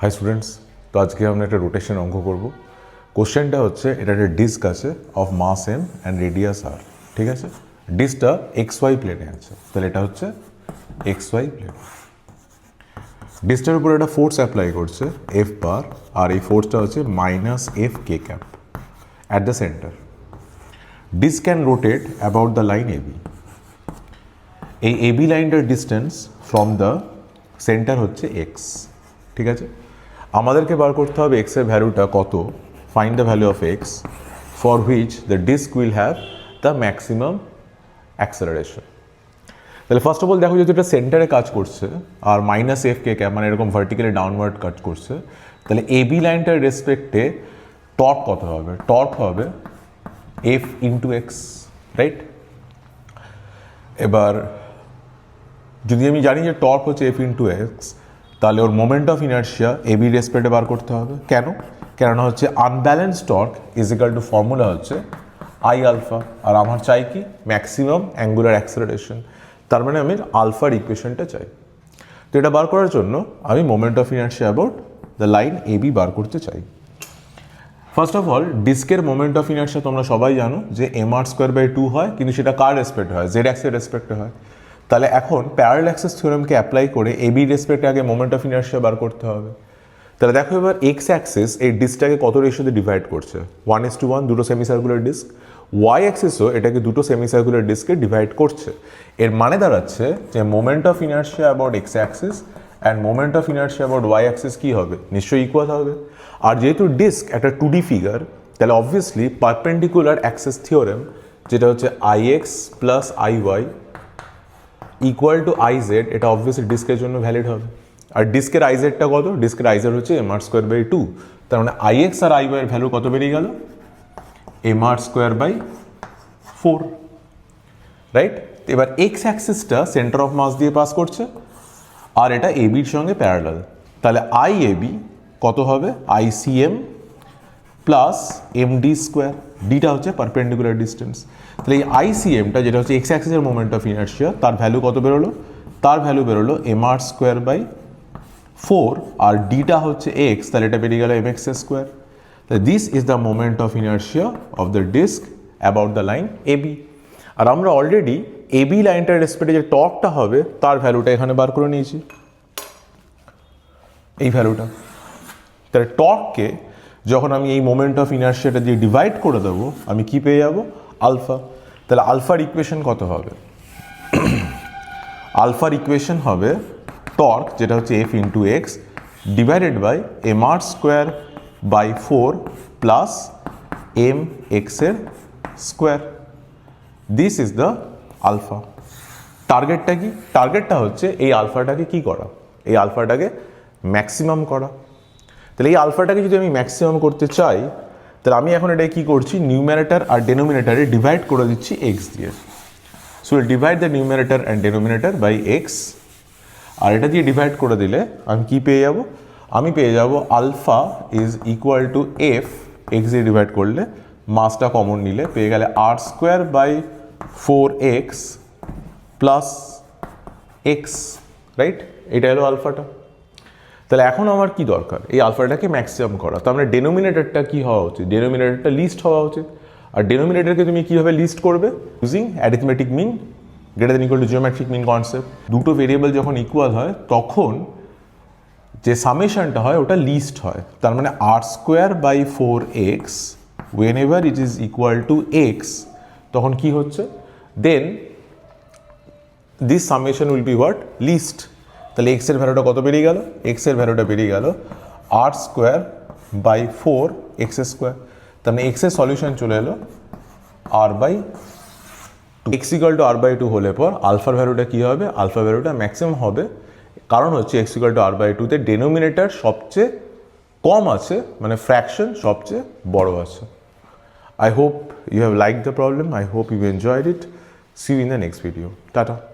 High students, তো আজকে আমরা একটা রোটেশন অঙ্ক করব। কোশ্চেনটা হচ্ছে, এটা একটা ডিস্ক আছে of mass M and radius R, ঠিক আছে। ডিস্কটা এক্স ওয়াই প্লেনে আছে, তাহলে এটা হচ্ছে এক্স ওয়াই প্লেন। ডিস্কটার উপর একটা ফোর্স অ্যাপ্লাই করছে এফ বার, আর এই ফোর্সটা হচ্ছে minus F k cap at the centre. Disc can rotate about the line AB. এই এবি লাইনটার ডিস্টেন্স ফ্রম দ্য সেন্টার হচ্ছে এক্স, ঠিক আছে। আমাদেরকে বার করতে হবে এক্সের ভ্যালুটা কত, find the value of x for which the disc will have the maximum acceleration. তাহলে ফার্স্ট অফ অল দেখো, যেহেতু এটা সেন্টারে কাজ করছে আর মাইনাস এফ কে ক্যাপ মানে এরকম ভার্টিক্যালি ডাউনওয়ার্ড কাজ করছে, তাহলে এবি লাইনটার রেসপেক্টে টর্ক কত হবে? টর্ক হবে এফ ইন্টু এক্স, রাইট। এবার যদি আমি জানি যে টর্ক হচ্ছে এফ ইন্টু এক্স, তাহলে ওর মোমেন্ট অফ ইনার্শিয়া এবি রেসপেক্টে বার করতে হবে। কেননা হচ্ছে unbalance torque is equal to formula হচ্ছে আই আলফা, আর আমার চাই কি ম্যাক্সিমাম অ্যাঙ্গুলার অ্যাক্সেলারেশন, তার মানে আমি আলফার ইকুয়েশনটা চাই। তো এটা বার করার জন্য আমি moment of inertia about the line AB বার করতে চাই। ফার্স্ট অফ অল, ডিস্কের মোমেন্ট অফ ইনার্শিয়া তোমরা সবাই জানো যে এম আর স্কোয়ার বাই 2 হয়, কিন্তু সেটা কার রেসপেক্টে হয়? জেড অ্যাক্সের রেসপেক্টে হয়। তাহলে এখন প্যারালাল অ্যাক্সিস থিওরেমকে অ্যাপ্লাই করে এবি রেসপেক্টে আগে মোমেন্ট অফ ইনার্শিয়া বার করতে হবে। তাহলে দেখো এবার এক্স অ্যাক্সিস এই ডিস্কটাকে কত রেশিওতে ডিভাইড করছে? 1:1, দুটো সেমিসার্কুলার ডিস্ক। ওয়াই অ্যাক্সিসও এটাকে দুটো সেমিসার্কুলার ডিস্কে ডিভাইড করছে। এর মানে দাঁড়াচ্ছে যে moment of inertia about x axis and moment of inertia about y axis কী হবে? নিশ্চয়ই ইকুয়াল হবে। আর যেহেতু ডিস্ক একটা 2D ফিগার, তাহলে অবভিয়াসলি পারপেন্ডিকুলার অ্যাক্সিস থিওরেম, যেটা হচ্ছে I x plus I y equal to I z, এটা অবভিয়াসলি ডিস্কের জন্য ভ্যালিড হবে। আর ডিস্কের আই জেডটা কত? ডিস্কের আই জেড হচ্ছে এম আর স্কোয়ার বাই 2, তার মানে আই এক্স আর আই ওয়াই এর ভ্যালু কত বেরিয়ে গেল? M R square by 4, right. এবার এক্স অ্যাক্সিসটা সেন্টার অফ মাস দিয়ে পাস করছে, আর এটা এবির সঙ্গে প্যারালাল, তাহলে আই এবি কত হবে? I C M plus M D square, ডিটা হচ্ছে পারপেন্ডিকুলার ডিস্টেন্স। তাহলে এই আই সি এমটা, যেটা হচ্ছে এক্স অ্যাক্সিসের মোমেন্ট অফ ইনার্শিয়া, তার ভ্যালু কত বেরোলো? তার ভ্যালু বেরোলো এম আর স্কোয়ার বাই 4, আর ডিটা হচ্ছে এক্স, তাহলে এটা বেরিয়ে গেল এম এক্স স্কোয়ার। তাহলে this is the moment of inertia of the disc about the line AB. আর আমরা অলরেডি এবি লাইনটার রেসপেক্টে যে টর্কটা হবে তার ভ্যালুটা এখানে বার করে নিয়েছি, এই ভ্যালুটা। তাহলে টর্ককে যখন আমি এই মোমেন্ট অফ ইনার্শিয়াটা দিয়ে ডিভাইড করে দেবো, আমি কি পেয়ে যাব? আলফা। তাহলে আলফার ইকুয়েশন কত হবে? আলফার ইকুয়েশন হবে টর্ক, যেটা হচ্ছে F into x divided by M R square by 4 plus M এক্সের square. This is the alpha. টার্গেটটা কি? টার্গেটটা হচ্ছে এই আলফাটাকে কি করা? এই আলফাটাকে ম্যাক্সিমাম করা। তাহলে এই আলফাটাকে যদি আমি ম্যাক্সিমাম করতে চাই, তাহলে আমি এখন এটা কি করছি? নিউমারেটর আর ডেনোমিনেটরে ডিভাইড করে দিচ্ছি এক্স দিয়ে। So will divide the numerator and denominator by x, আর এটা দিয়ে ডিভাইড করে দিলে আমি কি পেয়ে যাব? আমি পেয়ে যাব alpha is equal to F, x দিয়ে ডিভাইড করলে মাসটা কমন নিলে পেয়ে গেলে R square by 4x plus x, right. এটা হলো আলফাটা। তাহলে এখন আমার কি দরকার? এই আলফাটাকে ম্যাক্সিমাম করা। তো আমরা ডেনোমিনেটরটা কি হওয়া উচিত? ডেনোমিনেটরটা লিস্ট হওয়া উচিত। আর ডেনোমিনেটরকে তুমি কীভাবে লিস্ট করবে? Using arithmetic mean greater than equal to geometric mean concept. দুটো ভেরিয়েবল যখন ইকুয়াল হয় তখন যে সামেশনটা হয় ওটা লিস্ট হয়। তার মানে R square by 4x whenever it is equal to x, তখন কি হচ্ছে? Then this summation will be what? Least. তাহলে এক্সের ভ্যালুটা কত বেরিয়ে গেল? এক্সের ভ্যালুটা বেরিয়ে গেল R square by 4 x square. তার মানে এক্সের সলিউশন চলে এলো R by 2। X equal to R by 2 হলে পর আলফার ভ্যালুটা কী হবে? আলফা ভ্যালুটা ম্যাক্সিমাম হবে, কারণ হচ্ছে x equal to R by 2তে ডেনোমিনেটর সবচেয়ে কম আছে, মানে ফ্র্যাকশন সবচেয়ে বড় আছে। I hope you have liked the problem. I hope you enjoyed it. See you in the next video. Tata.